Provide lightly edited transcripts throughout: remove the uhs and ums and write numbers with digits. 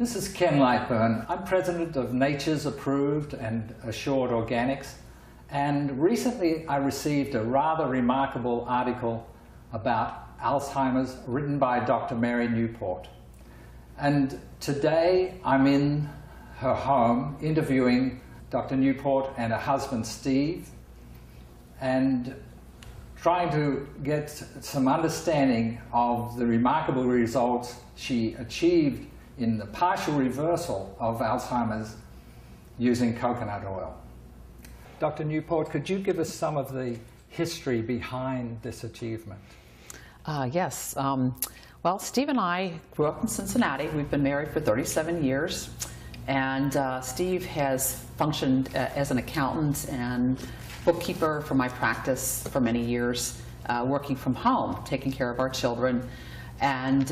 This is Ken Lightburn. I'm president of Nature's Approved and Assured Organics, and recently I received a rather remarkable article about Alzheimer's written by Dr. Mary Newport. And today I'm in her home interviewing Dr. Newport and her husband Steve, and trying to get some understanding of the remarkable results she achieved in the partial reversal of Alzheimer's using coconut oil. Dr. Newport, could you give us some of the history behind this achievement? Yes. Well, Steve and I grew up in Cincinnati. We've been married for 37 years. And Steve has functioned as an accountant and bookkeeper for my practice for many years, working from home, taking care of our children. And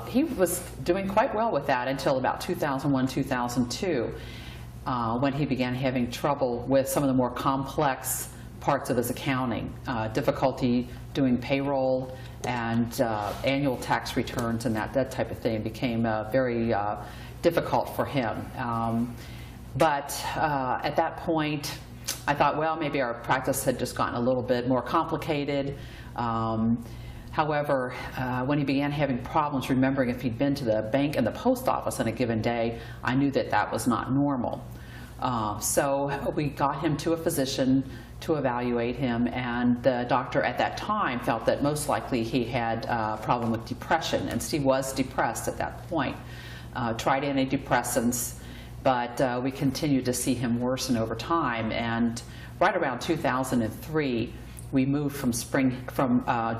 he was doing quite well with that until about 2001, 2002, when he began having trouble with some of the more complex parts of his accounting, difficulty doing payroll and annual tax returns, and that type of thing became very difficult for him. But at that point, I thought, well, maybe our practice had just gotten a little bit more complicated. However, when he began having problems remembering if he'd been to the bank and the post office on a given day, I knew that that was not normal. So we got him to a physician to evaluate him, and the doctor at that time felt that most likely he had a problem with depression, and Steve was depressed at that point. Tried antidepressants, but we continued to see him worsen over time, and right around 2003, we moved from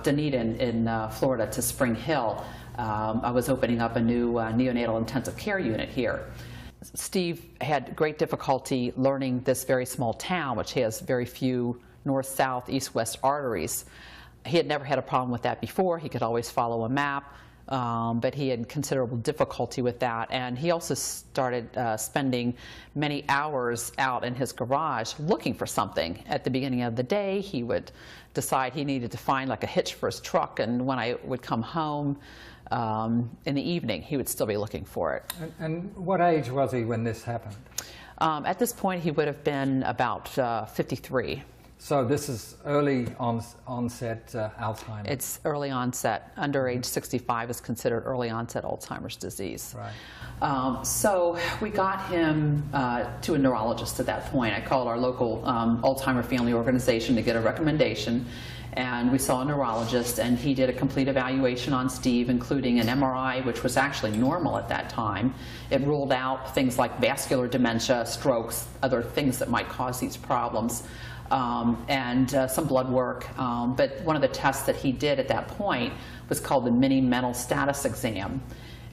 Dunedin in Florida to Spring Hill. I was opening up a new neonatal intensive care unit here. Steve had great difficulty learning this very small town, which has very few north, south, east, west arteries. He had never had a problem with that before. He could always follow a map, but he had considerable difficulty with that. And he also started spending many hours out in his garage looking for something. At the beginning of the day, he would decide he needed to find like a hitch for his truck, and when I would come home in the evening, he would still be looking for it. And what age was he when this happened? At this point, he would have been about 53. So this is early onset Alzheimer's. It's early onset. Under age 65 is considered early onset Alzheimer's disease. Right. So we got him to a neurologist at that point. I called our local Alzheimer family organization to get a recommendation, and we saw a neurologist, and he did a complete evaluation on Steve, including an MRI, which was actually normal at that time. It ruled out things like vascular dementia, strokes, other things that might cause these problems. And some blood work, but one of the tests that he did at that point was called the mini mental status exam,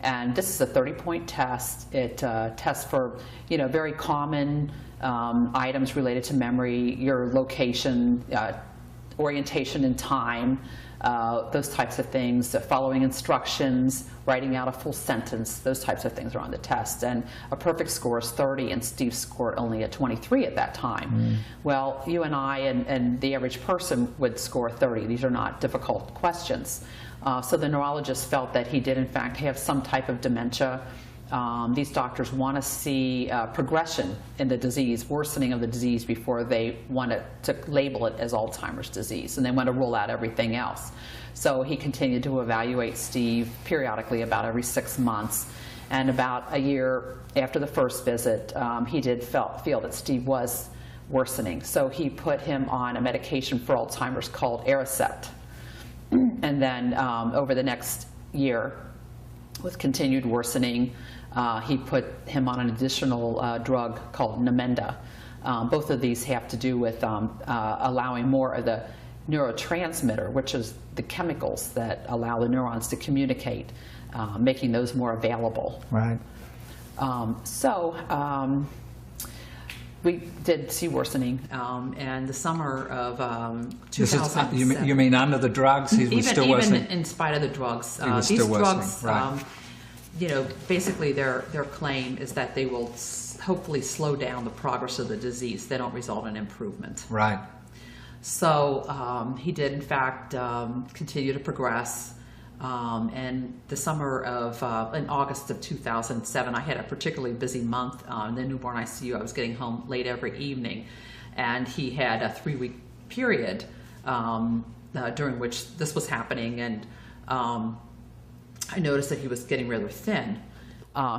and this is a 30-point test. It tests for very common items related to memory, your location, orientation in time, those types of things, following instructions, writing out a full sentence, those types of things are on the test. And a perfect score is 30, and Steve scored only a 23 at that time. Well, you and I and the average person would score 30. These are not difficult questions. So the neurologist felt that he did in fact have some type of dementia. These doctors want to see progression in the disease, worsening of the disease, before they want to label it as Alzheimer's disease, and they want to rule out everything else. So he continued to evaluate Steve periodically, about every 6 months. And about a year after the first visit, he did feel that Steve was worsening. So he put him on a medication for Alzheimer's called Aricept. And then over the next year, with continued worsening, he put him on an additional drug called Namenda. Both of these have to do with allowing more of the neurotransmitter, which is the chemicals that allow the neurons to communicate, making those more available. Right. We did see worsening, and the summer of 2007. You mean under the drugs? He was still worsening? Even in spite of the drugs. He was these still drugs, right. Basically their claim is that they will hopefully slow down the progress of the disease. They don't result in improvement. Right. So he did, in fact, continue to progress. And the summer of, in August of 2007, I had a particularly busy month. In the newborn ICU, I was getting home late every evening. And he had a 3-week period during which this was happening. And I noticed that he was getting rather thin.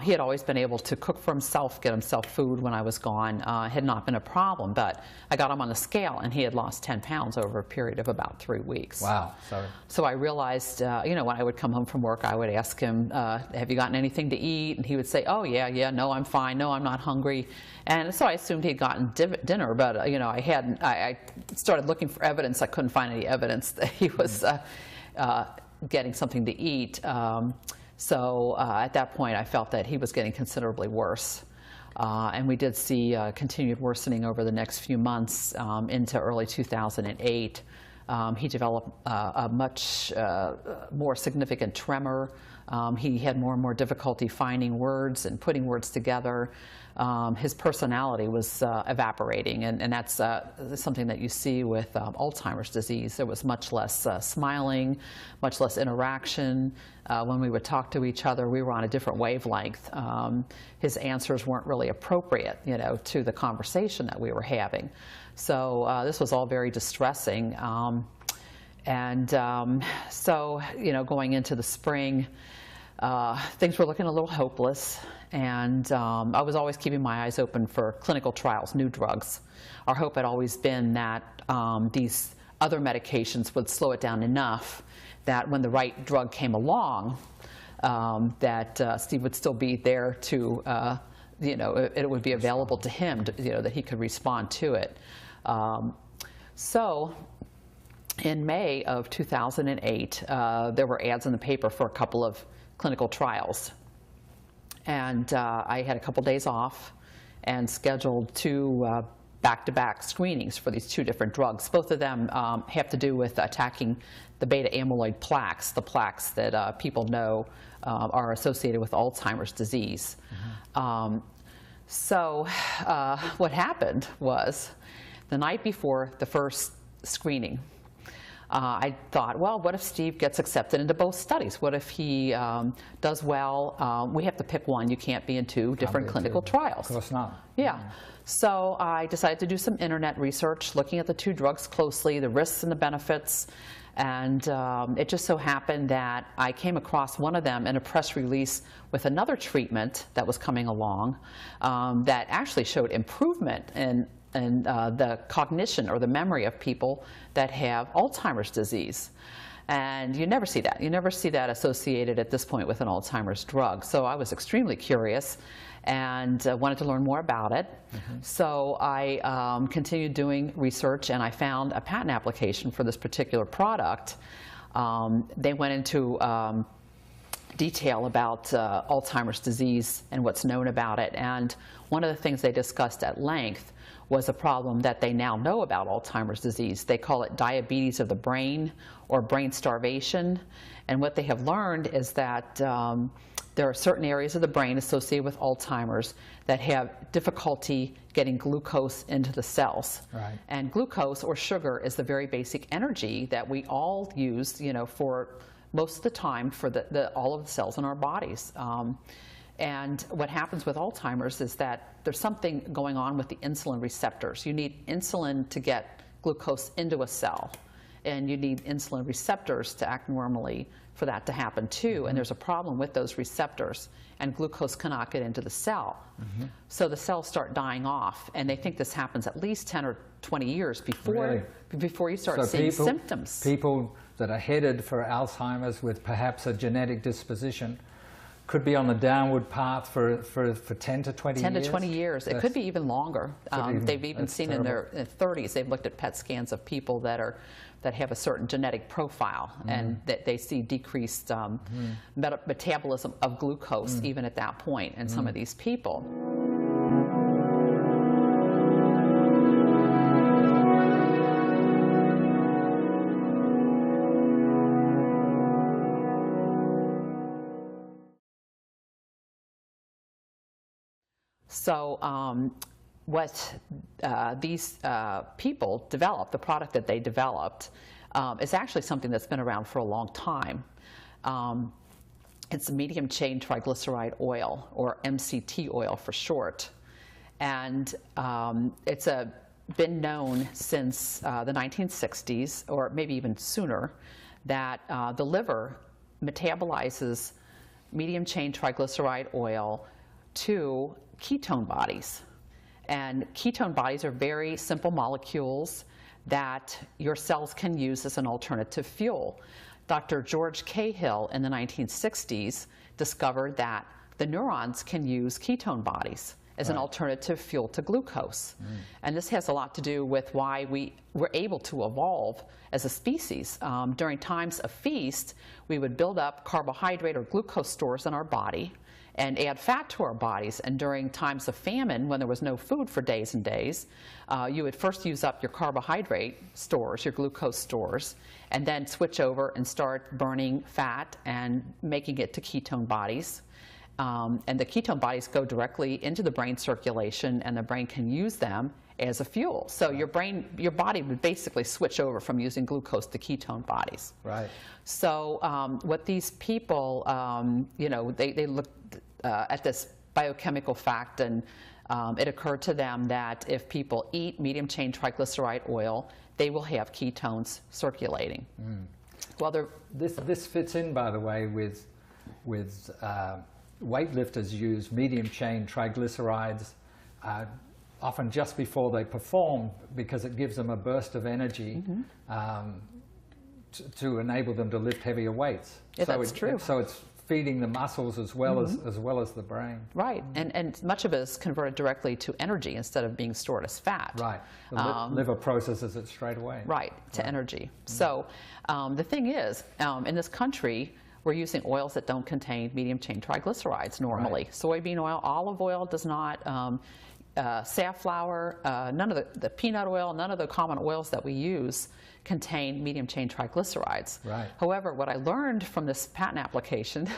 He had always been able to cook for himself, get himself food when I was gone. Had not been a problem, but I got him on the scale and he had lost 10 pounds over a period of about 3 weeks. Wow. Sorry. So I realized, when I would come home from work, I would ask him, have you gotten anything to eat? And he would say, oh, yeah, no, I'm fine. No, I'm not hungry. And so I assumed he'd gotten dinner, but, I started looking for evidence. I couldn't find any evidence that he was getting something to eat. So at that point, I felt that he was getting considerably worse. And we did see continued worsening over the next few months into early 2008. He developed a much more significant tremor. He had more and more difficulty finding words and putting words together. His personality was evaporating, and that's something that you see with Alzheimer's disease. There was much less smiling, much less interaction. When we would talk to each other, we were on a different wavelength. His answers weren't really appropriate, to the conversation that we were having. So this was all very distressing. So, going into the spring, things were looking a little hopeless, and I was always keeping my eyes open for clinical trials, new drugs. Our hope had always been that these other medications would slow it down enough that when the right drug came along, that Steve would still be there to, it would be available to him, that he could respond to it. So in May of 2008, there were ads in the paper for a couple of clinical trials. And I had a couple days off and scheduled 2 back-to-back screenings for these 2 different drugs. Both of them have to do with attacking the beta amyloid plaques, the plaques that people know are associated with Alzheimer's disease. Mm-hmm. So what happened was, the night before the first screening, I thought, well, what if Steve gets accepted into both studies? What if he does well? We have to pick one. You can't be in 2 different clinical trials. Of course not. Yeah. So I decided to do some internet research, looking at the 2 drugs closely, the risks and the benefits. And it just so happened that I came across one of them in a press release with another treatment that was coming along that actually showed improvement in the cognition or the memory of people that have Alzheimer's disease. And you never see that. You never see that associated at this point with an Alzheimer's drug. So I was extremely curious and wanted to learn more about it. Mm-hmm. So I continued doing research, and I found a patent application for this particular product. They went into detail about Alzheimer's disease and what's known about it. And one of the things they discussed at length was a problem that they now know about Alzheimer's disease. They call it diabetes of the brain, or brain starvation. And what they have learned is that there are certain areas of the brain associated with Alzheimer's that have difficulty getting glucose into the cells. Right. And glucose, or sugar, is the very basic energy that we all use, for most of the time for all of the cells in our bodies. And what happens with Alzheimer's is that there's something going on with the insulin receptors. You need insulin to get glucose into a cell, and you need insulin receptors to act normally for that to happen too. Mm-hmm. And there's a problem with those receptors, and glucose cannot get into the cell. Mm-hmm. So the cells start dying off, and they think this happens at least 10 or 20 years before you start seeing symptoms. People that are headed for Alzheimer's with perhaps a genetic disposition could be on the downward path for 10 to 20 years? 10 to 20 years. It could be even longer. They've even seen terrible. In their 30s, they've looked at PET scans of people that have a certain genetic profile, and that they see decreased metabolism of glucose even at that point in some of these people. So what these people developed, the product that they developed, is actually something that's been around for a long time. It's medium chain triglyceride oil, or MCT oil for short. And it's been known since the 1960s, or maybe even sooner, that the liver metabolizes medium chain triglyceride oil to ketone bodies. And ketone bodies are very simple molecules that your cells can use as an alternative fuel. Dr. George Cahill in the 1960s discovered that the neurons can use ketone bodies as an alternative fuel to glucose. And this has a lot to do with why we were able to evolve as a species. During times of feast, we would build up carbohydrate or glucose stores in our body and add fat to our bodies. And during times of famine, when there was no food for days and days, you would first use up your carbohydrate stores, your glucose stores, and then switch over and start burning fat and making it to ketone bodies. And the ketone bodies go directly into the brain circulation, and the brain can use them as a fuel. So your body would basically switch over from using glucose to ketone bodies. Right. So what these people, they looked at this biochemical fact, and it occurred to them that if people eat medium chain triglyceride oil, they will have ketones circulating. Well, this fits in, by the way, with weightlifters use medium chain triglycerides often just before they perform, because it gives them a burst of energy to enable them to lift heavier weights. Yeah, that's true. So it's feeding the muscles as well as the brain. Right, and much of it is converted directly to energy instead of being stored as fat. Right, the liver processes it straight away. Right, to energy. So the thing is, in this country, we're using oils that don't contain medium chain triglycerides normally. Right. Soybean oil, olive oil does not, safflower, none of the peanut oil, none of the common oils that we use contain medium chain triglycerides. Right. However, what I learned from this patent application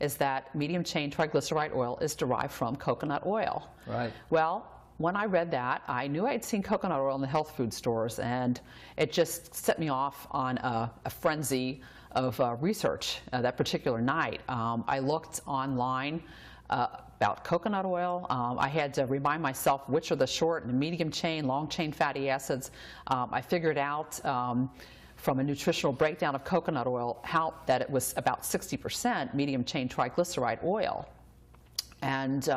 is that medium chain triglyceride oil is derived from coconut oil. Right. Well, when I read that, I knew I'd seen coconut oil in the health food stores, and it just set me off on a frenzy of research that particular night. I looked online about coconut oil. I had to remind myself which are the short and medium chain, long chain fatty acids. I figured out from a nutritional breakdown of coconut oil that it was about 60% medium chain triglyceride oil. And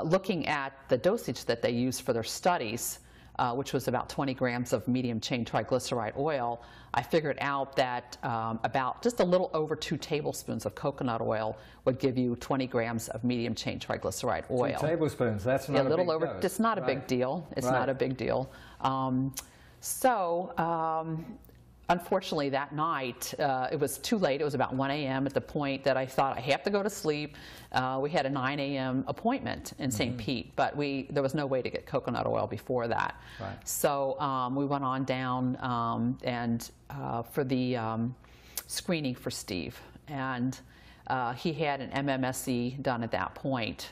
looking at the dosage that they used for their studies, which was about 20 grams of medium chain triglyceride oil, I figured out that about just a little over 2 tablespoons of coconut oil would give you 20 grams of medium chain triglyceride oil. 2 tablespoons, that's not a little big over. dose. It's not a big deal. It's not a big deal. Unfortunately, that night, it was too late. It was about 1 a.m. at the point that I thought I have to go to sleep. We had a 9 a.m. appointment in St. Pete, but there was no way to get coconut oil before that. Right. So we went on down for the screening for Steve. And he had an MMSE done at that point.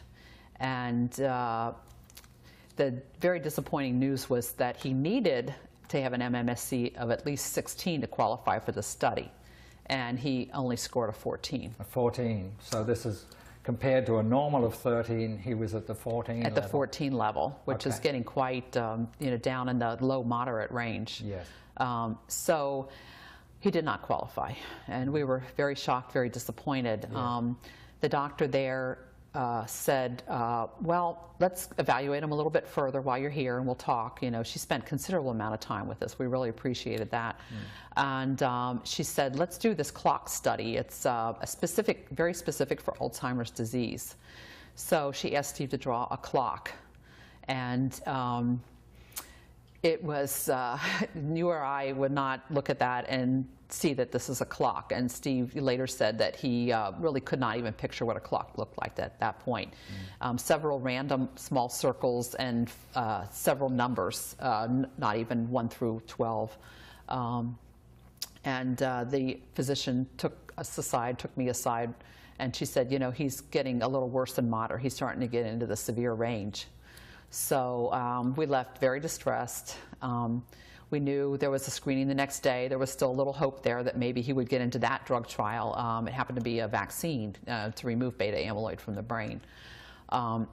And the very disappointing news was that he needed to have an MMSE of at least 16 to qualify for the study, and he only scored a 14. A 14. So this is compared to a normal of 13. He was at the 14 level. At the 14 level, which is getting quite down in the low moderate range. Yes. So he did not qualify, and we were very shocked, very disappointed. Yes. The doctor there said, well, let's evaluate him a little bit further while you're here, and we'll talk. She spent a considerable amount of time with us. We really appreciated that. And she said, let's do this clock study. It's very specific for Alzheimer's disease. So she asked Steve to draw a clock. And it was, you or I would not look at that and see that this is a clock. And Steve later said that he really could not even picture what a clock looked like at that point. Several random small circles and several numbers, not even 1 through 12. And the physician took me aside, and she said, he's getting a little worse than moderate. He's starting to get into the severe range. So we left very distressed. We knew there was a screening the next day. There was still a little hope there that maybe he would get into that drug trial. It happened to be a vaccine to remove beta amyloid from the brain. I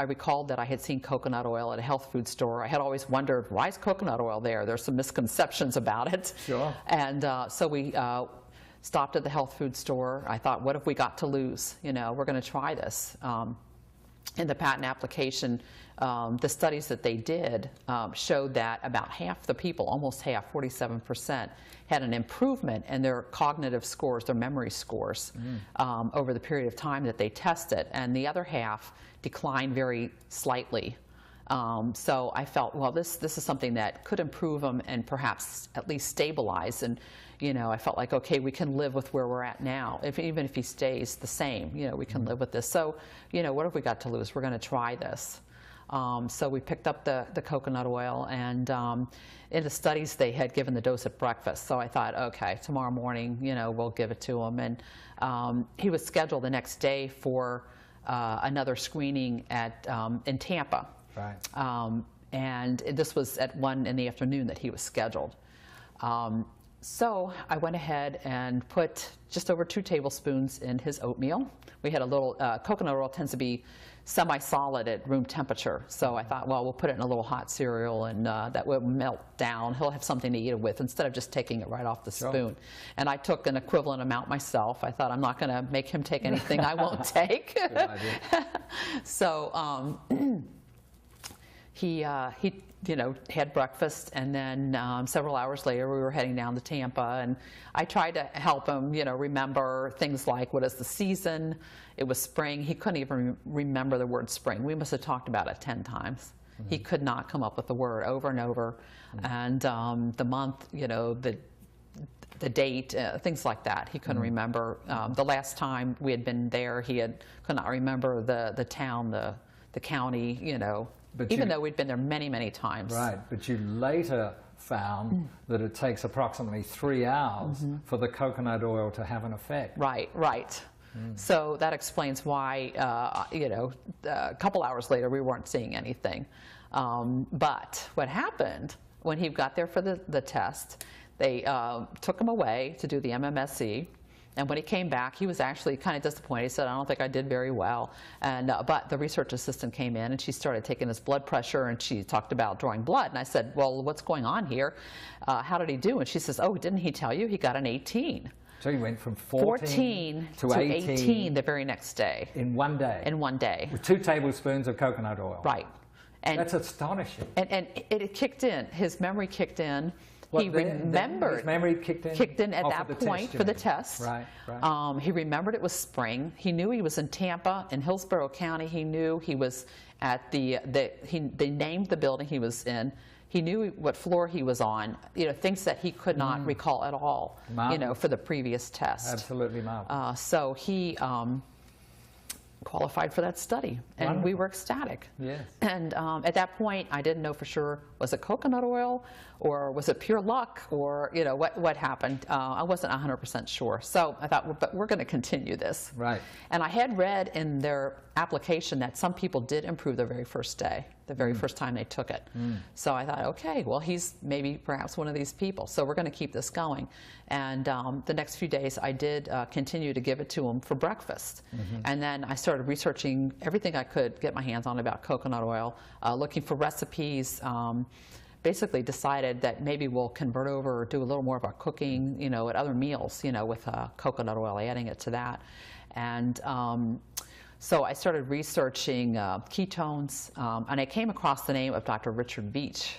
recalled that I had seen coconut oil at a health food store. I had always wondered, why is coconut oil there? There's some misconceptions about it. Sure. And so we stopped at the health food store. I thought, what have we got to lose? You know, we're going to try this. In the patent application, the studies that they did showed that about half the people, almost half, 47%, had an improvement in their cognitive scores, their memory scores, over the period of time that they tested, and the other half declined very slightly. So I felt, well, this is something that could improve them and perhaps at least stabilize. And you know, I felt like, okay, we can live with where we're at now. Even if he stays the same, you know, we can live with this. So, you know, what have we got to lose? We're going to try this. So we picked up the coconut oil, and in the studies they had given the dose at breakfast. So I thought, okay, tomorrow morning, you know, we'll give it to him. And he was scheduled the next day for another screening at in Tampa. Right. And this was at 1 in the afternoon that he was scheduled. So I went ahead and put just over 2 tablespoons in his oatmeal. We had a little, coconut oil tends to be semi-solid at room temperature. So I thought, well, we'll put it in a little hot cereal, and that will melt down. He'll have something to eat it with instead of just taking it right off the spoon. And I took an equivalent amount myself. I thought, I'm not going to make him take anything I won't take. Good idea. So he you know, had breakfast, and then several hours later we were heading down to Tampa, and I tried to help him, you know, remember things like, what is the season? It was spring. He couldn't even remember the word spring. We must have talked about it 10 times. He could not come up with the word over and over. And the month, you know, the date, things like that, he couldn't remember. The last time we had been there, could not remember the town, the county, you know, even though we'd been there many, many times. Right, but you later found that it takes approximately 3 hours for the coconut oil to have an effect. Right, right. So that explains why, you know, a couple hours later we weren't seeing anything. But what happened when he got there for the test, they took him away to do the MMSE. And when he came back, he was actually kind of disappointed. He said, I don't think I did very well. And but the research assistant came in, and she started taking his blood pressure, and she talked about drawing blood. And I said, well, what's going on here? How did he do? And she says, oh, didn't he tell you? He got an 18. So he went from 14 to 18 the very next day. In one day? In one day. With 2 tablespoons of coconut oil. Right. And that's astonishing. And it kicked in. His memory kicked in. He remembered. His memory kicked in at that point for the test. Right, right. He remembered it was spring. He knew he was in Tampa, in Hillsborough County. He knew he was at they named the building he was in. He knew what floor he was on. You know, things that he could not recall at all. Marvelous. You know, for the previous test. Absolutely marvelous. So he qualified for that study, and Wonderful. We were ecstatic. Yes. And at that point, I didn't know for sure, was it coconut oil, or was it pure luck, or you know what happened. I wasn't 100% sure. So I thought, but we're going to continue this. Right. And I had read in their application that some people did improve the very first day, the very first time they took it. So I thought, okay, well, he's perhaps one of these people. So we're going to keep this going. And the next few days, I did continue to give it to him for breakfast. And then I started researching everything I could get my hands on about coconut oil, looking for recipes. Basically decided that maybe we'll convert over or do a little more of our cooking, you know, at other meals, you know, with coconut oil, adding it to that. And so I started researching ketones, and I came across the name of Dr. Richard Veach.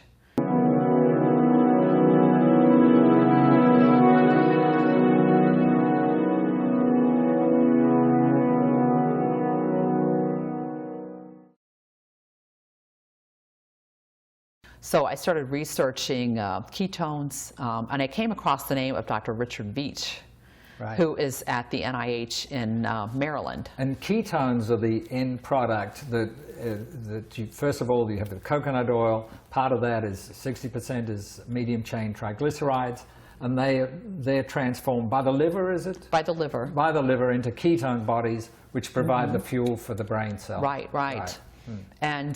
So I started researching ketones, and I came across the name of Dr. Richard Veach, who is at the NIH in Maryland. And ketones are the end product that first of all, you have the coconut oil. Part of that is 60% is medium chain triglycerides, and they're transformed by the liver, is it? By the liver. By the liver into ketone bodies, which provide the fuel for the brain cell. Right. And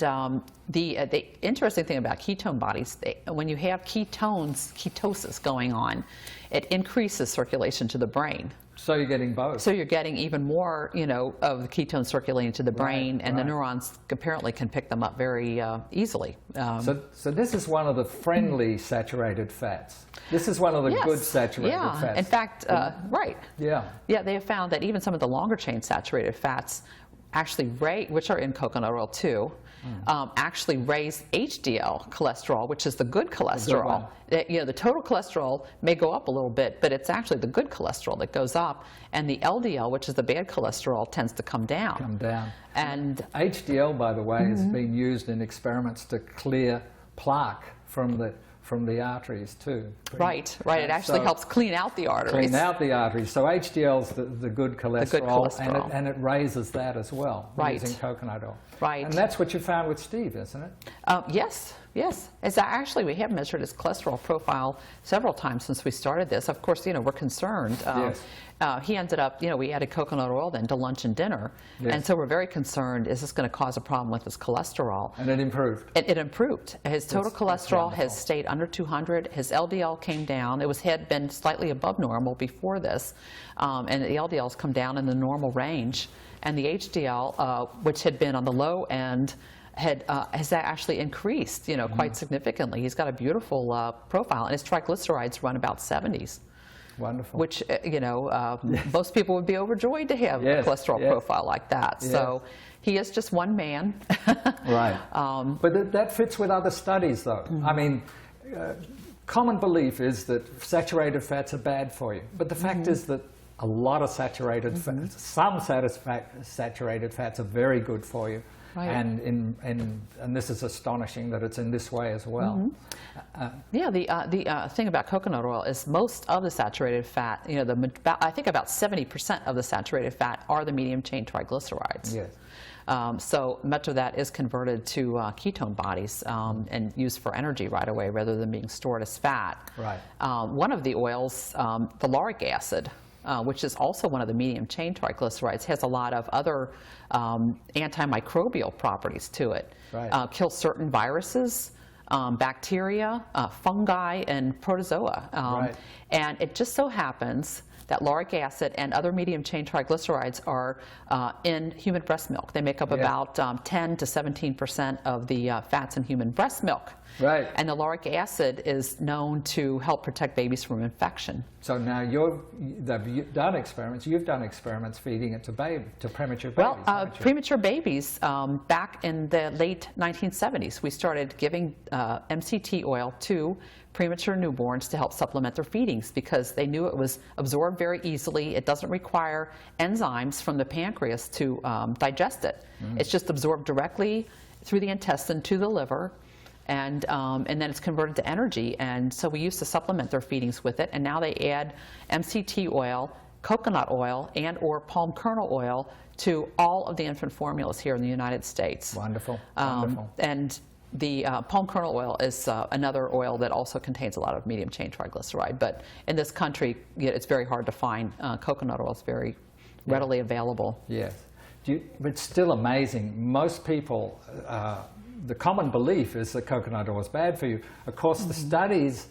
the interesting thing about ketone bodies, when you have ketosis going on, it increases circulation to the brain. So you're getting both. So you're getting even more, of the ketones circulating to the brain, and the neurons apparently can pick them up very easily. So this is one of the friendly saturated fats. This is one of the good saturated fats. In fact, right. Yeah. Yeah, they have found that even some of the longer chain saturated fats actually which are in coconut oil too, actually raise HDL cholesterol, which is the good cholesterol. The total cholesterol may go up a little bit, but it's actually the good cholesterol that goes up, and the LDL, which is the bad cholesterol, tends to come down. And HDL, by the way, has been used in experiments to clear plaque from the arteries too. Right. It actually helps clean out the arteries. So HDL's the good cholesterol, and it raises that as well using coconut oil. Right. And that's what you found with Steve, isn't it? Yes. It's actually, we have measured his cholesterol profile several times since we started this. Of course, we're concerned. He ended up, we added coconut oil then to lunch and dinner. And so we're very concerned, is this going to cause a problem with his cholesterol? And it improved. It improved. His total cholesterol has stayed under 200. His LDL came down. Had been slightly above normal before this. And the LDL has come down in the normal range. And the HDL, which had been on the low end, has actually increased, quite significantly. He's got a beautiful profile, and his triglycerides run about 70s. Wonderful. Which, most people would be overjoyed to have a cholesterol profile like that. So he is just one man. Right. But that fits with other studies, though. I mean, common belief is that saturated fats are bad for you. But the fact is that a lot of saturated fats, some saturated fats are very good for you. Right. And this is astonishing that it's in this way as well. The thing about coconut oil is most of the saturated fat, I think about 70% of the saturated fat are the medium chain triglycerides. Yes. So much of that is converted to ketone bodies and used for energy right away rather than being stored as fat. Right. One of the oils, the lauric acid, which is also one of the medium chain triglycerides, has a lot of other antimicrobial properties to it. Right. Kills certain viruses, bacteria, fungi, and protozoa. Right. And it just so happens that lauric acid and other medium chain triglycerides are in human breast milk. They make up about 10 to 17% of the fats in human breast milk. Right. And the lauric acid is known to help protect babies from infection. So now you've done experiments feeding it to premature babies. Well, premature babies, back in the late 1970s, we started giving MCT oil to premature newborns to help supplement their feedings because they knew it was absorbed very easily. It doesn't require enzymes from the pancreas to digest it. It's just absorbed directly through the intestine to the liver. And then it's converted to energy. And so we used to supplement their feedings with it. And now they add MCT oil, coconut oil, and or palm kernel oil to all of the infant formulas here in the United States. Wonderful. Wonderful. And the palm kernel oil is another oil that also contains a lot of medium chain triglyceride. But in this country, it's very hard to find. Coconut oil is very readily available. Yes. But it's still amazing. Most people... the common belief is that coconut oil is bad for you. Of course, the studies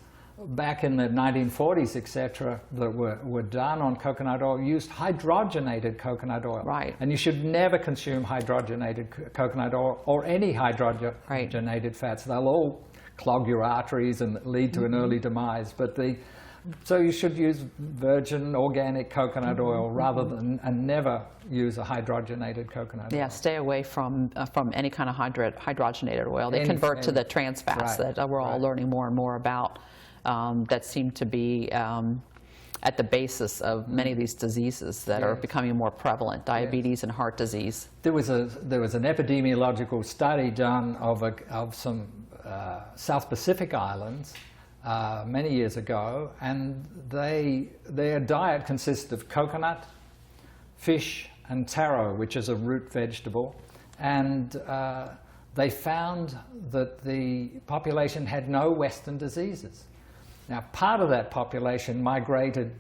back in the 1940s, etc., that were done on coconut oil used hydrogenated coconut oil. Right. And you should never consume hydrogenated coconut oil or any hydrogenated fats. They'll all clog your arteries and lead to an early demise. So you should use virgin organic coconut oil rather than, and never use a hydrogenated coconut oil. Yeah, stay away from any kind of hydrogenated oil. They convert to the trans fats that we're all learning more and more about that seem to be at the basis of many of these diseases that are becoming more prevalent, diabetes and heart disease. There was an epidemiological study done of some South Pacific islands many years ago, and their diet consisted of coconut, fish, and taro, which is a root vegetable, and they found that the population had no Western diseases. Now, part of that population migrated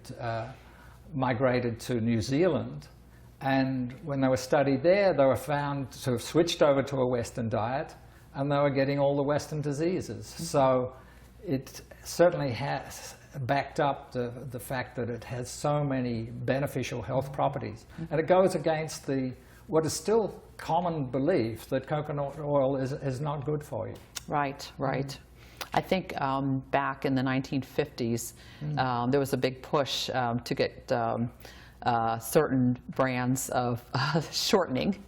to New Zealand, And when they were studied there, they were found to have switched over to a Western diet, and they were getting all the Western diseases. So it certainly has backed up the fact that it has so many beneficial health properties. And it goes against what is still common belief that coconut oil is not good for you. Right, right. I think back in the 1950s, there was a big push to get certain brands of shortening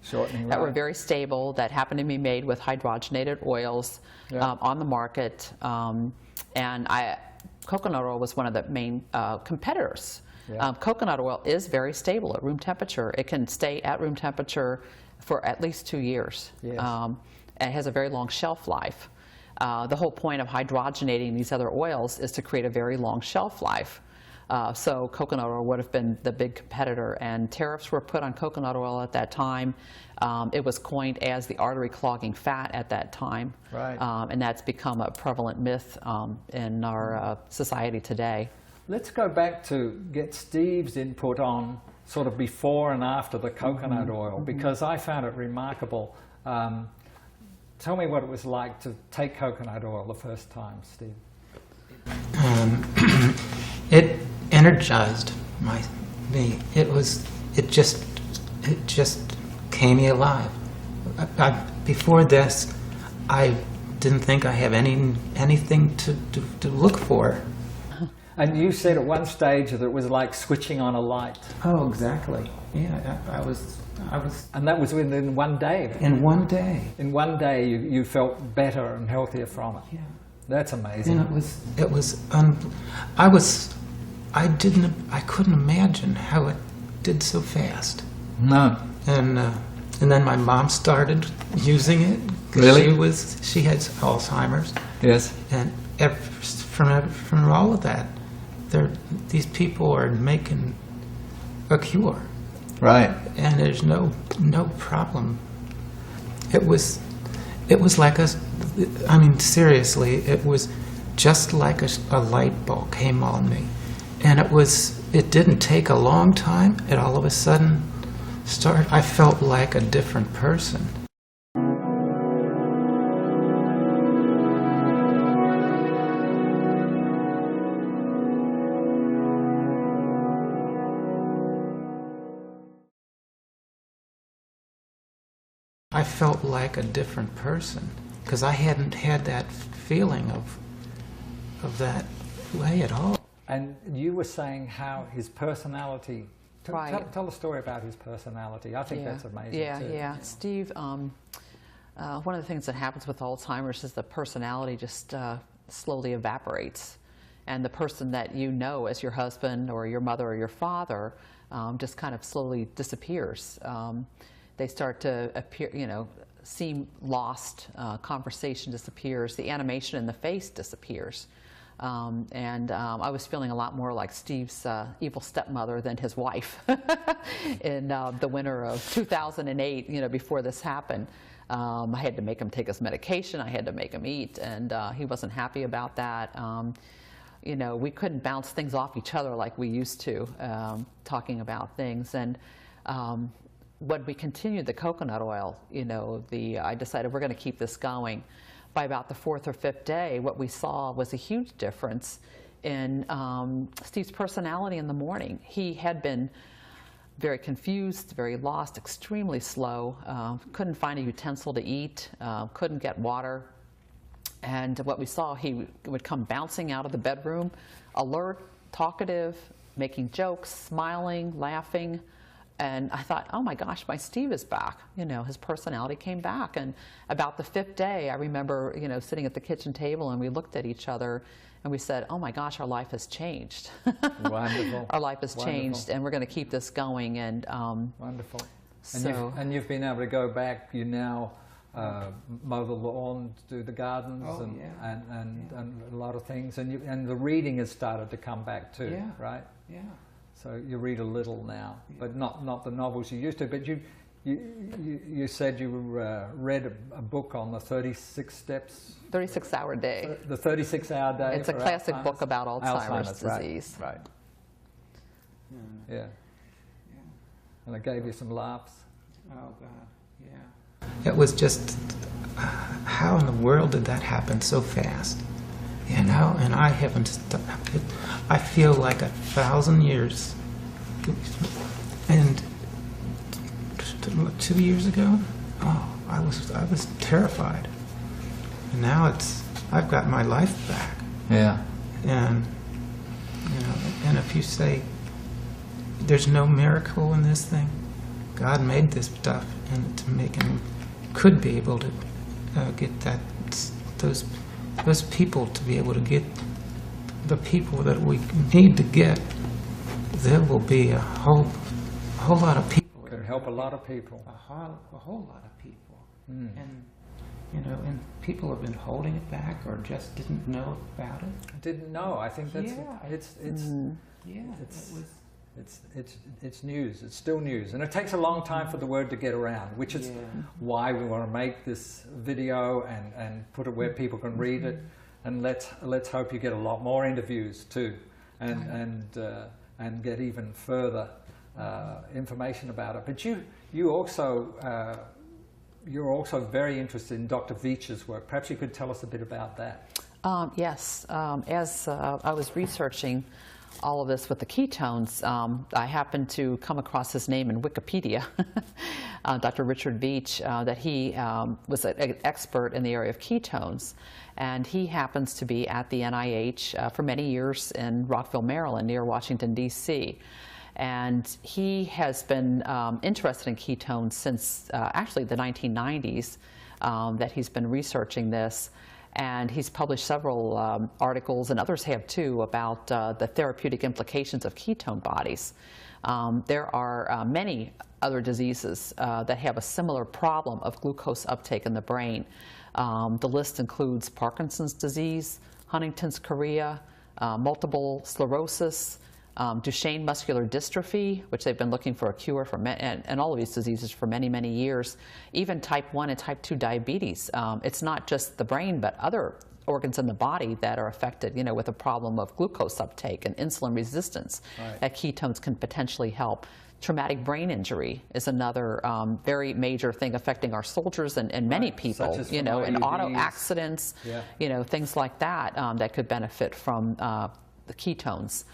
that were very stable, that happened to be made with hydrogenated oils on the market. And coconut oil was one of the main competitors. Coconut oil is very stable at room temperature. It can stay at room temperature for at least 2 years. And it has a very long shelf life. The whole point of hydrogenating these other oils is to create a very long shelf life. So coconut oil would have been the big competitor, and tariffs were put on coconut oil at that time. It was coined as the artery clogging fat at that time. Right. And that's become a prevalent myth in our society today. Let's go back to get Steve's input on sort of before and after the coconut oil, because I found it remarkable. Tell me what it was like to take coconut oil the first time, Steve. It energized me. It just came me alive. Before this, I didn't think I have anything to look for. And you said at one stage that it was like switching on a light. Oh, exactly. Yeah, I was. And that was within 1 day. In 1 day. In 1 day, you felt better and healthier from it. Yeah. That's amazing. And I couldn't imagine how it did so fast. No. And then my mom started using it. Really? She has Alzheimer's. Yes. And from all of that, these people are making a cure. Right. And there's no problem. It was like seriously, it was just like a light bulb came on me. And it didn't take a long time. It all of a sudden I felt like a different person. I felt like a different person because I hadn't had that feeling of that way at all. And you were saying how his personality. Tell a story about his personality. I think that's amazing too. Yeah. Steve, one of the things that happens with Alzheimer's is the personality just slowly evaporates. And the person that you know as your husband or your mother or your father just kind of slowly disappears. They start to appear, seem lost. Conversation disappears. The animation in the face disappears. I was feeling a lot more like Steve's evil stepmother than his wife in the winter of 2008, before this happened. I had to make him take his medication. I had to make him eat, and he wasn't happy about that. We couldn't bounce things off each other like we used to, talking about things. And when we continued the coconut oil, I decided we're going to keep this going. By about the 4th or 5th day, what we saw was a huge difference in Steve's personality in the morning. He had been very confused, very lost, extremely slow, couldn't find a utensil to eat, couldn't get water. And what we saw, he would come bouncing out of the bedroom, alert, talkative, making jokes, smiling, laughing. And I thought, oh my gosh, my Steve is back. His personality came back. And about the 5th day, I remember, sitting at the kitchen table, and we looked at each other and we said, oh my gosh, our life has changed. Wonderful. Our life has changed, and we're going to keep this going. And wonderful. So, and you've been able to go back. You now mow the lawn, do the gardens, and a lot of things. And the reading has started to come back too, right? Yeah. So you read a little now, but not the novels you used to. But you said you read a book on the 36 steps. 36-hour day. The 36-hour day. It's a classic book about Alzheimer's disease. Right. Yeah. And I gave you some laughs. Oh, God, yeah. It was just, how in the world did that happen so fast? You know, and I haven't stopped it. I feel like 1,000 years. And 2 years ago, oh, I was terrified. And now I've got my life back. Yeah. And, you know, and if you say there's no miracle in this thing, God made this stuff and to make him could be able to get those people to be able to get the people that we need to get. There will be a whole lot of people. Could help a lot of people. A whole lot of people. And you know, and people have been holding it back or just didn't know about it. Didn't know. I think that's it's news. It's still news, and it takes a long time for the word to get around, which is why we want to make this video and put it where people can read it, and let's hope you get a lot more interviews too, and get even further information about it. But you're also very interested in Dr. Veitch's work. Perhaps you could tell us a bit about that. Yes. As I was researching all of this with the ketones, I happened to come across his name in Wikipedia, Dr. Richard Veitch, that he was an expert in the area of ketones. And he happens to be at the NIH for many years in Rockville, Maryland, near Washington, D.C. And he has been interested in ketones since actually the 1990s, that he's been researching this. And he's published several articles, and others have too, about the therapeutic implications of ketone bodies. There are many other diseases that have a similar problem of glucose uptake in the brain. The list includes Parkinson's disease, Huntington's chorea, multiple sclerosis, Duchenne muscular dystrophy, which they've been looking for a cure for, and all of these diseases for many, many years. Even type 1 and type 2 diabetes. It's not just the brain, but other organs in the body that are affected, you know, with a problem of glucose uptake and insulin resistance. Right. That ketones can potentially help. Traumatic brain injury is another very major thing affecting our soldiers and many people, you know, in auto accidents, you know, things like that that could benefit from the ketones.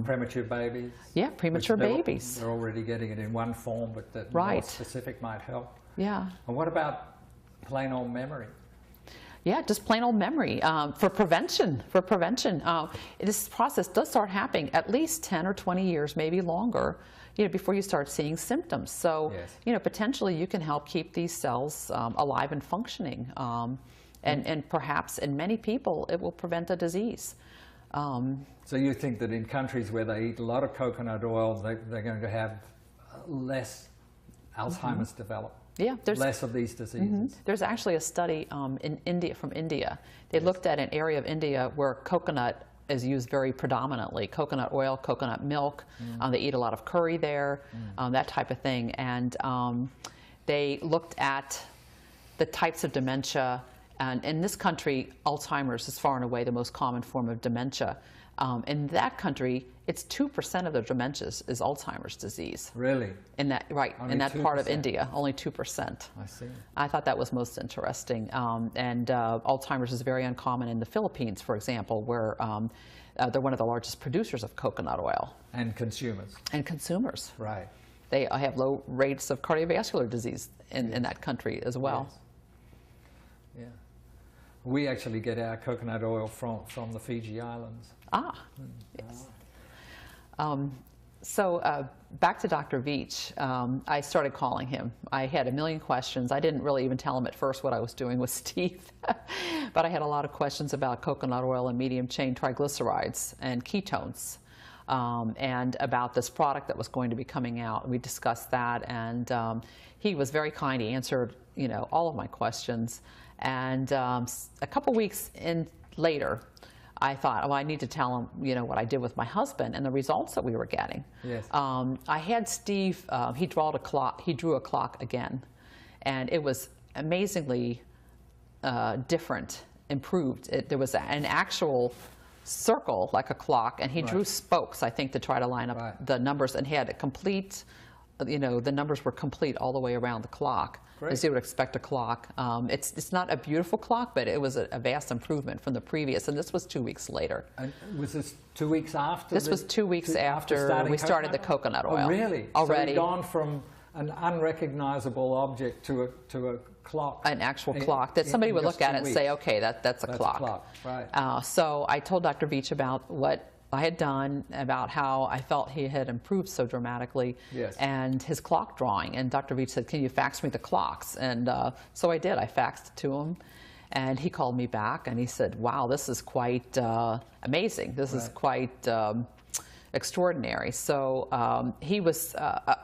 Premature babies. Yeah, premature babies. They're already getting it in one form, but the more specific might help. Yeah. And what about plain old memory? Yeah, just plain old memory for prevention. This process does start happening at least 10 or 20 years, maybe longer, you know, before you start seeing symptoms. So, you know, potentially you can help keep these cells alive and functioning, and perhaps in many people it will prevent a disease. So you think that in countries where they eat a lot of coconut oil, they're going to have less Alzheimer's develop? Yeah, there's less of these diseases. There's actually a study in India, from India. They looked at an area of India where coconut is used very predominantly. Coconut oil, coconut milk. They eat a lot of curry there, that type of thing. And they looked at the types of dementia. And in this country, Alzheimer's is far and away the most common form of dementia. In that country, it's 2% of their dementias is Alzheimer's disease. Really? In that, right, only in that 2%. part of India, only 2%. I see. I thought that was most interesting. Alzheimer's is very uncommon in the Philippines, for example, where they're one of the largest producers of coconut oil. And consumers. And consumers. Right. They have low rates of cardiovascular disease in that country as well. Yes. Yeah. We actually get our coconut oil from the Fiji Islands. Ah, yes. So back to Dr. Veitch, I started calling him. I had a million questions. I didn't really even tell him at first what I was doing with Steve, but I had a lot of questions about coconut oil and medium-chain triglycerides and ketones, and about this product that was going to be coming out. We discussed that, and he was very kind. He answered, you know, all of my questions. And a couple weeks later, I thought, oh, I need to tell him, you know, what I did with my husband and the results that we were getting. Yes. I had Steve. He drew a clock again, and it was amazingly different, improved. There was an actual circle like a clock, and he drew spokes, I think, to try to line up the numbers, and he had a complete the numbers were complete all the way around the clock, Great. as you would expect a clock. It's not a beautiful clock, but it was a vast improvement from the previous, and this was 2 weeks later. And was this 2 weeks after? This was 2 weeks after we started the coconut oil. Oh, really? Already. So we'd gone from an unrecognizable object to a clock. An actual clock that somebody would look at it and say, okay, that's a clock. A clock, right. So I told Dr. Veach about what I had done, about how I felt he had improved so dramatically, yes. and his clock drawing. And Dr. Veach said, can you fax me the clocks? And so I did. I faxed it to him. And he called me back and he said, wow, this is quite amazing. This is quite extraordinary. So he was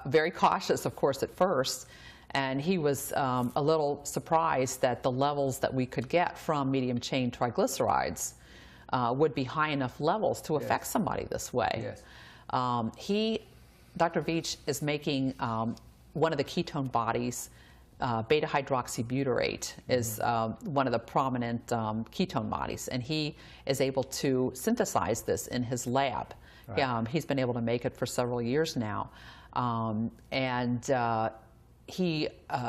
very cautious, of course, at first. And he was a little surprised that the levels that we could get from medium-chain triglycerides would be high enough levels to affect somebody this way. Yes. Dr. Veach is making one of the ketone bodies, beta-hydroxybutyrate is one of the prominent ketone bodies, and he is able to synthesize this in his lab. Right. He's been able to make it for several years now, and he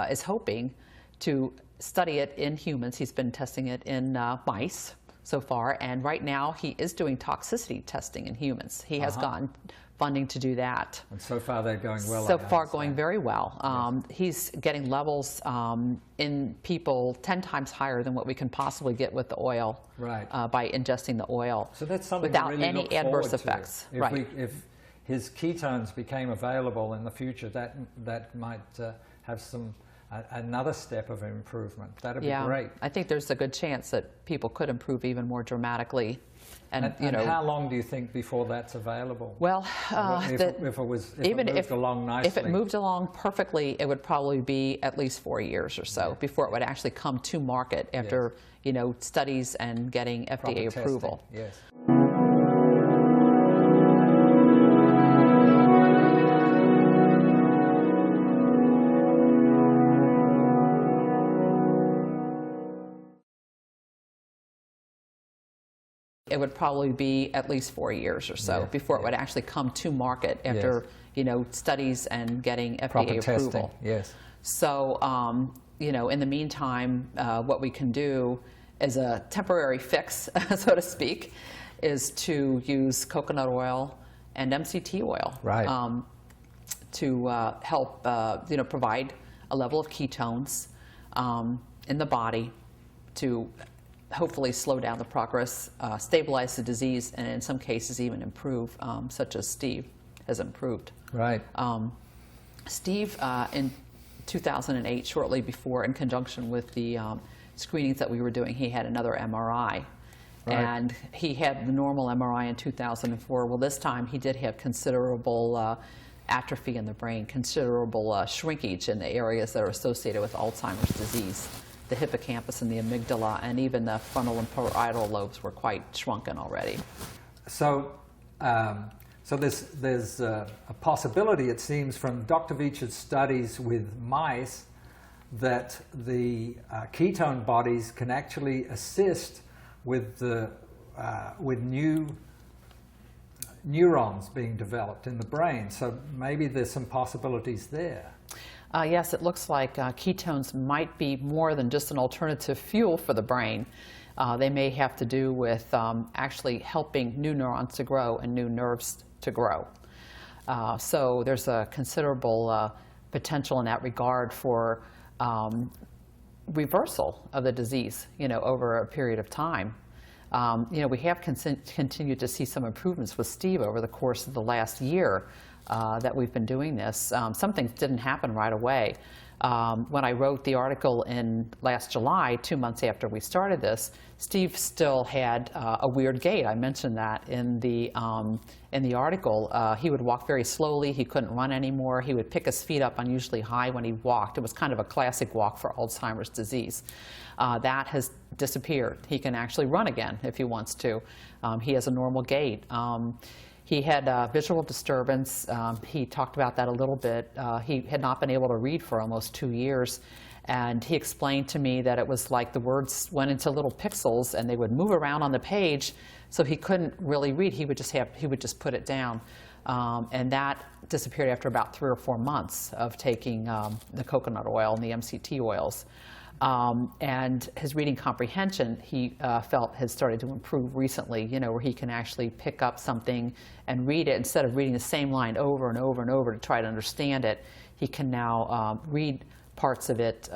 is hoping to study it in humans. He's been testing it in mice so far, and right now he is doing toxicity testing in humans. He has gotten funding to do that. And so far they're going well. So far going very well. He's getting levels in people 10 times higher than what we can possibly get with the oil by ingesting the oil. So that's something without to really any look adverse forward effects. To. If his ketones became available in the future, that might have some another step of improvement. That'd be great. I think there's a good chance that people could improve even more dramatically. And how long do you think before that's available? Well, if it moved along nicely. If it moved along perfectly, it would probably be at least 4 years or so before it would actually come to market after studies and getting FDA approval. Yes. It would probably be at least 4 years or so before it would actually come to market after studies and getting FDA approval. Testing. Yes. So in the meantime, what we can do as a temporary fix, so to speak, is to use coconut oil and MCT oil to help provide a level of ketones in the body to hopefully slow down the progress, stabilize the disease, and in some cases even improve, such as Steve has improved. Right. Steve, in 2008, shortly before, in conjunction with the screenings that we were doing, he had another MRI. And he had the normal MRI in 2004. Well, this time he did have considerable atrophy in the brain, considerable shrinkage in the areas that are associated with Alzheimer's disease. The hippocampus and the amygdala, and even the frontal and parietal lobes were quite shrunken already. So, there's a possibility, it seems, from Dr. Veach's studies with mice that the ketone bodies can actually assist with new neurons being developed in the brain. So maybe there's some possibilities there. Yes, it looks like ketones might be more than just an alternative fuel for the brain. They may have to do with actually helping new neurons to grow and new nerves to grow. So there's a considerable potential in that regard for reversal of the disease, over a period of time. We have continued to see some improvements with Steve over the course of the last year that we've been doing this. Some things didn't happen right away. When I wrote the article in last July, 2 months after we started this, Steve still had a weird gait. I mentioned that in the article. He would walk very slowly. He couldn't run anymore. He would pick his feet up unusually high when he walked. It was kind of a classic walk for Alzheimer's disease. That has disappeared. He can actually run again if he wants to. He has a normal gait. He had visual disturbance. He talked about that a little bit. He had not been able to read for almost 2 years. And he explained to me that it was like the words went into little pixels and they would move around on the page, so he couldn't really read. He would just put it down. and that disappeared after about 3 or 4 months of taking the coconut oil and the MCT oils. And his reading comprehension, he felt, has started to improve recently, where he can actually pick up something and read it. Instead of reading the same line over and over and over to try to understand it, he can now read parts of it.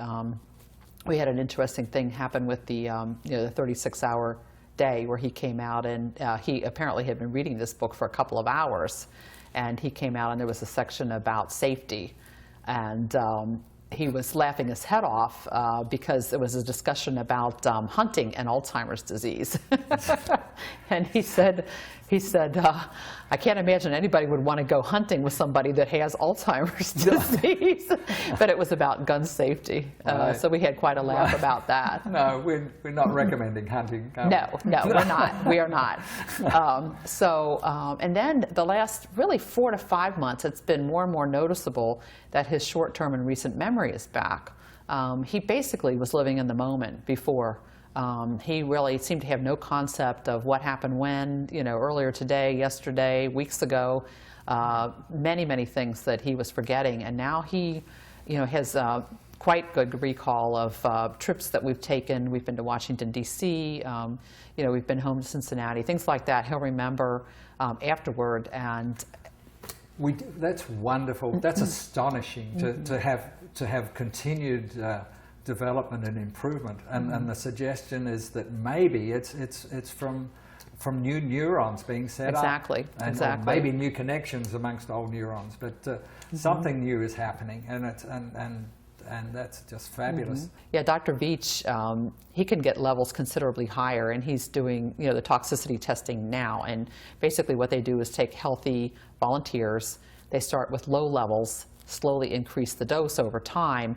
We had an interesting thing happen with the 36-hour day where he came out, and he apparently had been reading this book for a couple of hours. And he came out, and there was a section about safety. And he was laughing his head off because there was a discussion about hunting and Alzheimer's disease. And he said, I can't imagine anybody would want to go hunting with somebody that has Alzheimer's disease. But it was about gun safety. Right. So we had quite a laugh about that. No, we're not recommending hunting. No, we're not. We are not. And then the last really 4 to 5 months, it's been more and more noticeable that his short-term and recent memory is back. He basically was living in the moment before. He really seemed to have no concept of what happened when, earlier today, yesterday, weeks ago, many, many things that he was forgetting. And now he, has quite good recall of trips that we've taken. We've been to Washington, D.C., we've been home to Cincinnati, things like that. He'll remember afterward. And that's wonderful. That's astonishing to have continued development and improvement. And the suggestion is that maybe it's from new neurons being set Exactly. up. And Exactly. maybe new connections amongst old neurons. But something new is happening, and that's just fabulous. Yeah, Dr. Veach, he can get levels considerably higher, and he's doing the toxicity testing now. And basically what they do is take healthy volunteers. They start with low levels, slowly increase the dose over time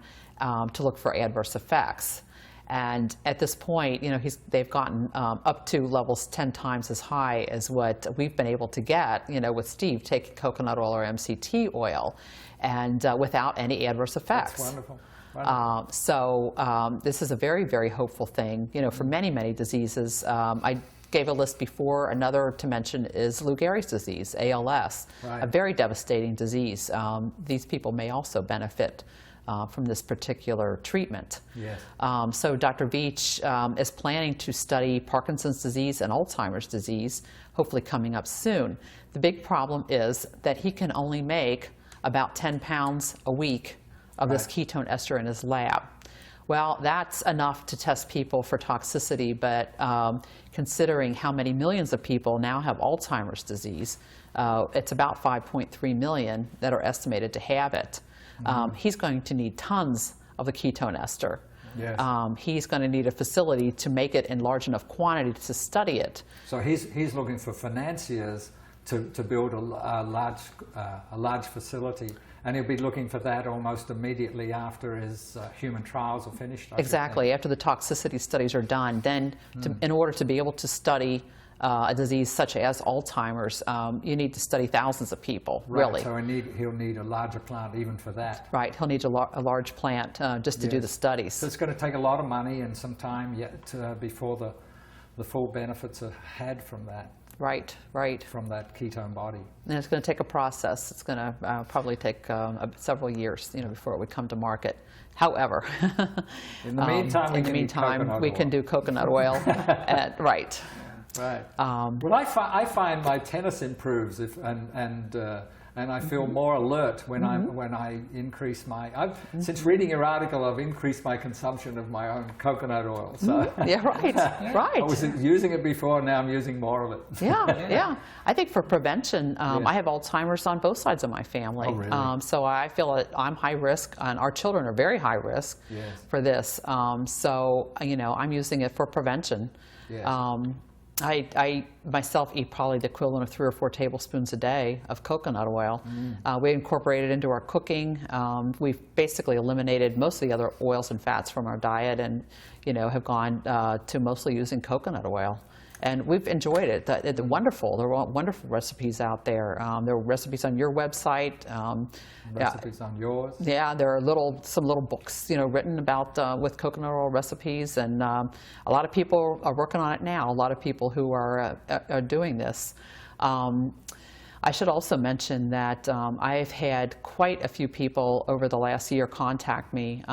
to look for adverse effects. And at this point, they've gotten up to levels 10 times as high as what we've been able to get, with Steve taking coconut oil or MCT oil, and without any adverse effects. That's wonderful. So this is a very, very hopeful thing, for many, many diseases. I gave a list before. Another to mention is Lou Gehrig's disease, ALS, Right. a very devastating disease. These people may also benefit from this particular treatment. Yes. So Dr. Veach is planning to study Parkinson's disease and Alzheimer's disease, hopefully coming up soon. The big problem is that he can only make about 10 pounds a week of this ketone ester in his lab. Well, that's enough to test people for toxicity, but considering how many millions of people now have Alzheimer's disease, it's about 5.3 million that are estimated to have it. He's going to need tons of the ketone ester. Yes. He's going to need a facility to make it in large enough quantity to study it. So he's looking for financiers to build a large facility, and he'll be looking for that almost immediately after his human trials are finished. Exactly. After the toxicity studies are done, then in order to be able to study a disease such as Alzheimer's, you need to study thousands of people, really. So he'll need a larger plant even for that. Right. He'll need a large plant just to do the studies. So it's going to take a lot of money and some time yet before the full benefits are had from that. Right, right. From that ketone body. And it's going to take a process. It's going to probably take several years, before it would come to market. However, in the meantime, we can do coconut oil. Right. Right. Well, I find my tennis improves and I feel more alert when I increase my. Since reading your article, I've increased my consumption of my own coconut oil. So yeah, right, right. I was using it before, now I'm using more of it. Yeah. I think for prevention, I have Alzheimer's on both sides of my family. Oh, really? So I feel that I'm high risk, and our children are very high risk for this. So I'm using it for prevention. Yes. I myself eat probably the equivalent of 3 or 4 tablespoons a day of coconut oil. We incorporate it into our cooking. We've basically eliminated most of the other oils and fats from our diet, and have gone to mostly using coconut oil. And we've enjoyed it. It's wonderful. There are wonderful recipes out there. There are recipes on your website. Recipes on yours. Yeah, there are some little books, written about with coconut oil recipes, and a lot of people are working on it now. A lot of people who are doing this. I should also mention that I've had quite a few people over the last year contact me.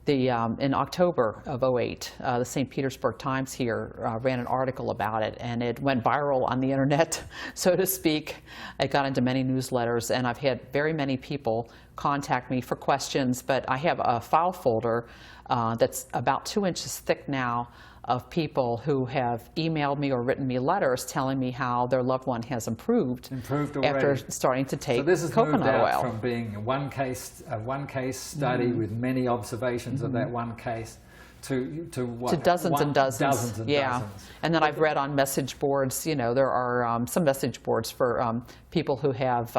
In October of '08, the St. Petersburg Times here ran an article about it, and it went viral on the internet, so to speak. It got into many newsletters, and I've had very many people contact me for questions, but I have a file folder that's about 2 inches thick now of people who have emailed me or written me letters telling me how their loved one has improved already. After starting to take so this has coconut moved out oil. from being a one case study with many observations of that one case to what? To dozens and dozens. Dozens and dozens. And then I've read on message boards, you know, there are some message boards for people who have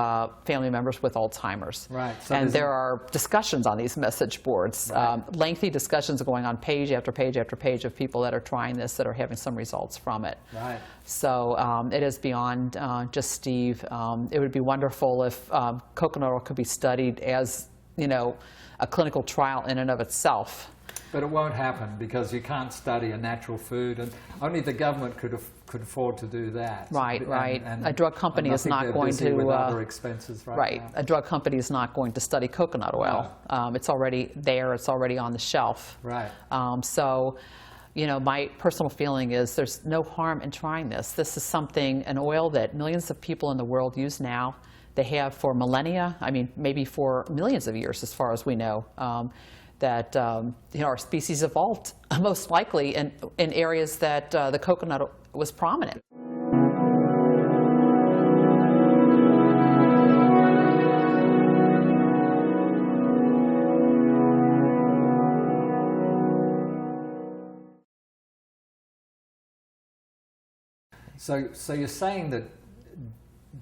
family members with Alzheimer's. Right. So and there are discussions on these message boards, Right. lengthy discussions going on page after page after page of people that are trying this, that are having some results from it. Right. So it is beyond just Steve. It would be wonderful if coconut oil could be studied as, you know, a clinical trial in and of itself. But it won't happen because you can't study a natural food, and only the government could afford to do that. Right, right. And A drug company is not going busy to. with other expenses right now. A drug company is not going to study coconut oil. It's already there. It's already on the shelf. Right. So, you know, my personal feeling is there's no harm in trying this. This is something, an oil that millions of people in the world use now. They have for millennia. I mean, maybe for millions of years, as far as we know. That you know, our species evolved most likely in areas that the coconut was prominent. So you're saying that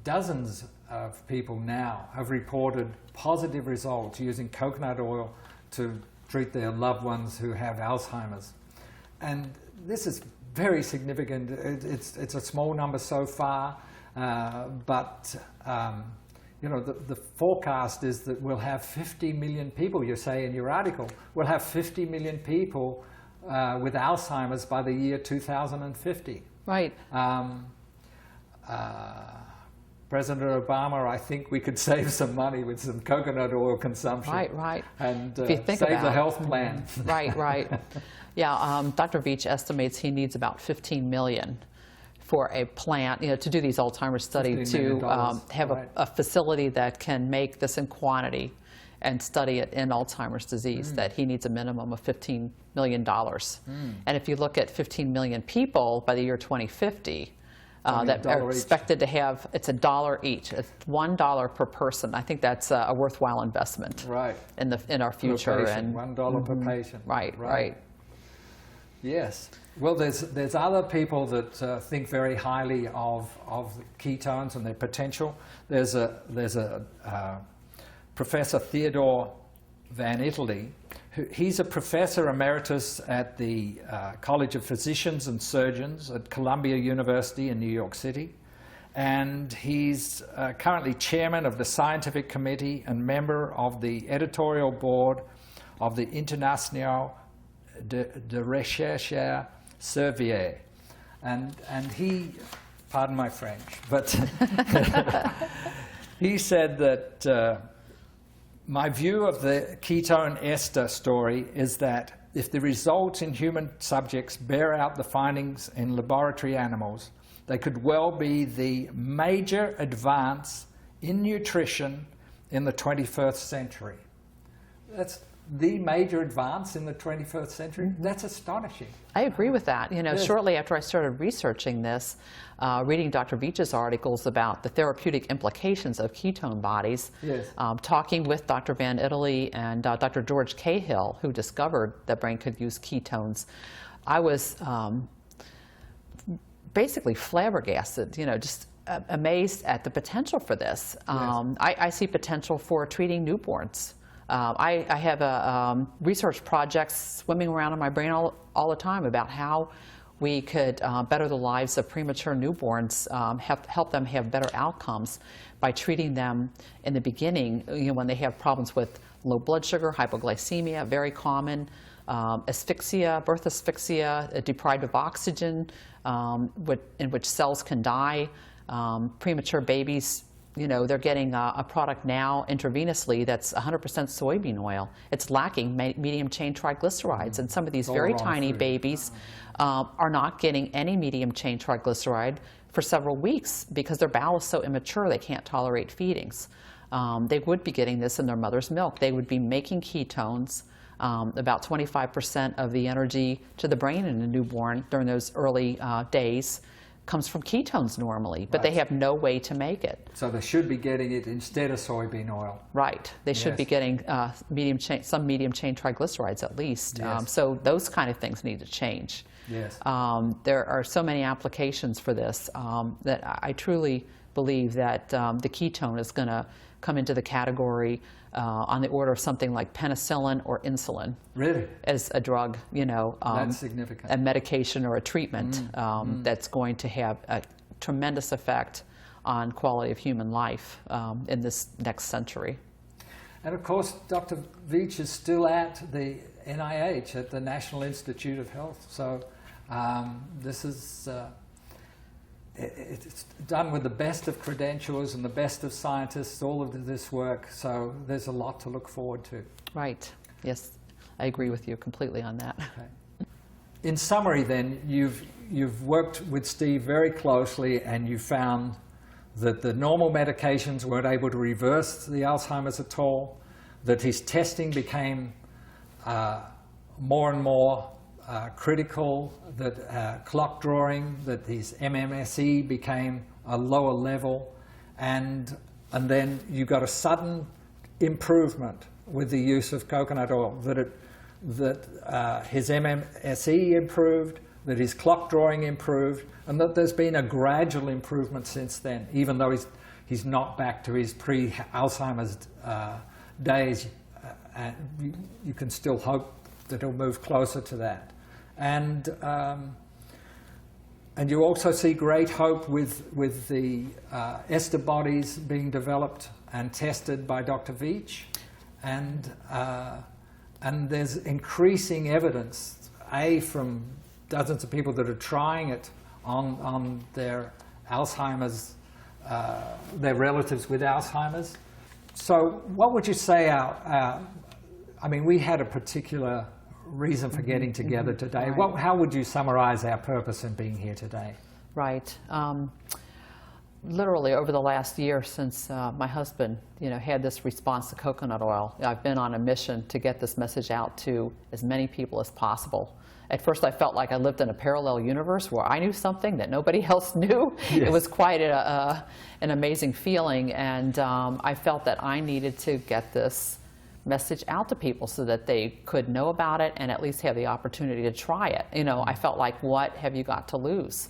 dozens of people now have reported positive results using coconut oil to treat their loved ones who have Alzheimer's. And this is very significant. It's a small number so far, but you know, the forecast is that we'll have 50 million people, you say in your article, we'll have 50 million people with Alzheimer's by the year 2050. Right. President Obama, I think we could save some money with some coconut oil consumption. Right, right. And If you think save about the it. health plan. Right, right. Yeah, Dr. Veach estimates he needs about $15 million for a plant, you know, to do these Alzheimer's studies, to have right. a facility that can make this in quantity and study it in Alzheimer's disease, that he needs a minimum of $15 million. And if you look at 15 million people by the year 2050, that are expected to have, it's $1 each. It's $1 per person. I think that's a worthwhile investment. Right. In our future. Per patient, and $1 per patient. Right, right. Yes. Well, there's other people that think very highly of ketones and their potential. There's a Professor Theodore Van Italy. He's a professor emeritus at the College of Physicians and Surgeons at Columbia University in New York City. And he's currently chairman of the scientific committee and member of the editorial board of the International de Recherche Servier. And he, pardon my French, but he said that my view of the ketone ester story is that if the results in human subjects bear out the findings in laboratory animals, they could well be the major advance in nutrition in the 21st century. That's the major advance in the 21st century. That's astonishing. I agree with that. You know, Yes. shortly after I started researching this, reading Dr. Veach's articles about the therapeutic implications of ketone bodies, Yes. talking with Dr. Van Italy and Dr. George Cahill, who discovered that brain could use ketones, I was basically flabbergasted, you know, just amazed at the potential for this. I see potential for treating newborns. I have research projects swimming around in my brain all the time about how we could better the lives of premature newborns, help them have better outcomes by treating them in the beginning, you know, when they have problems with low blood sugar, hypoglycemia, very common, asphyxia, birth asphyxia, deprived of oxygen, in which cells can die. Premature babies, you know, they're getting a product now intravenously that's 100% soybean oil. It's lacking medium-chain triglycerides, and some of these very tiny babies are not getting any medium-chain triglyceride for several weeks because their bowel is so immature they can't tolerate feedings. They would be getting this in their mother's milk. They would be making ketones. About 25% of the energy to the brain in a newborn during those early days comes from ketones normally, but they have no way to make it. So they should be getting it instead of soybean oil. Right. They should be getting some medium-chain triglycerides at least. Yes. So those kind of things need to change. Yes. There are so many applications for this that I truly believe that the ketone is going to come into the category on the order of something like penicillin or insulin. Really? As a drug, you know. That's significant. A medication or a treatment that's going to have a tremendous effect on quality of human life in this next century. And of course, Dr. Veach is still at the NIH, at the National Institute of Health. So this is it's done with the best of credentials and the best of scientists, all of this work. So there's a lot to look forward to. Right. Yes, I agree with you completely on that. Okay. In summary, then, you've worked with Steve very closely, and you found that the normal medications weren't able to reverse the Alzheimer's at all, that his testing became more and more critical, that clock drawing, that his MMSE became a lower level, and then you got a sudden improvement with the use of coconut oil, that his MMSE improved, that his clock drawing improved, and that there's been a gradual improvement since then, even though he's not back to his pre-Alzheimer's days. You can still hope that he'll move closer to that. And you also see great hope with the ester bodies being developed and tested by Dr. Veach, and there's increasing evidence, from dozens of people that are trying it on their Alzheimer's, their relatives with Alzheimer's. So what would you say I mean, we had a particular reason for getting together today. Right. How would you summarize our purpose in being here today? Right. Literally over the last year since my husband, had this response to coconut oil, I've been on a mission to get this message out to as many people as possible. At first I felt like I lived in a parallel universe where I knew something that nobody else knew. Yes. It was quite an amazing feeling, and I felt that I needed to get this message out to people so that they could know about it and at least have the opportunity to try it. I felt like, what have you got to lose?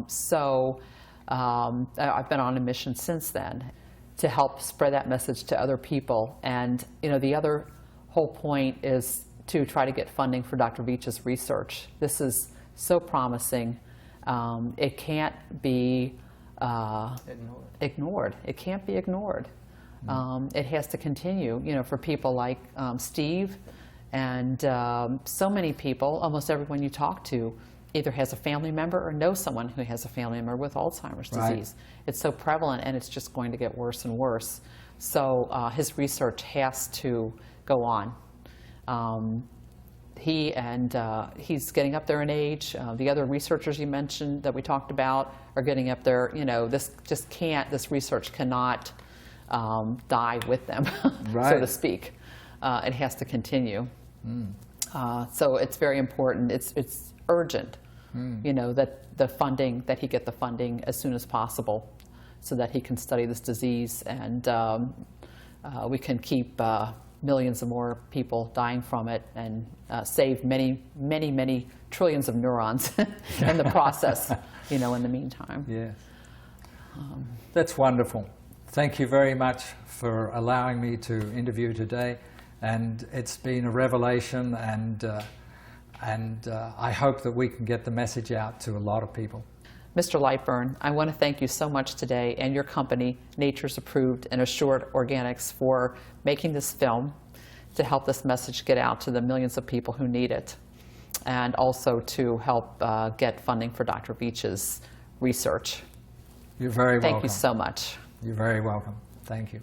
So I've been on a mission since then to help spread that message to other people. And the other whole point is to try to get funding for Dr. Veach's research. This is so promising. It can't be ignored. It can't be ignored. It has to continue, for people like Steve and so many people. Almost everyone you talk to either has a family member or knows someone who has a family member with Alzheimer's disease. It's so prevalent, and it's just going to get worse and worse. So his research has to go on. He's getting up there in age. The other researchers you mentioned that we talked about are getting up there. This research cannot die with them, so to speak. It has to continue. So it's very important. It's urgent, that he get the funding as soon as possible, so that he can study this disease, and we can keep millions of more people dying from it, and save many, many, many trillions of neurons in the process. In the meantime. Yes, that's wonderful. Thank you very much for allowing me to interview today, and it's been a revelation, and I hope that we can get the message out to a lot of people. Mr. Lightburn, I want to thank you so much today, and your company, Nature's Approved and Assured Organics, for making this film to help this message get out to the millions of people who need it, and also to help get funding for Dr. Veach's research. You're very welcome. Thank you so much. You're very welcome. Thank you.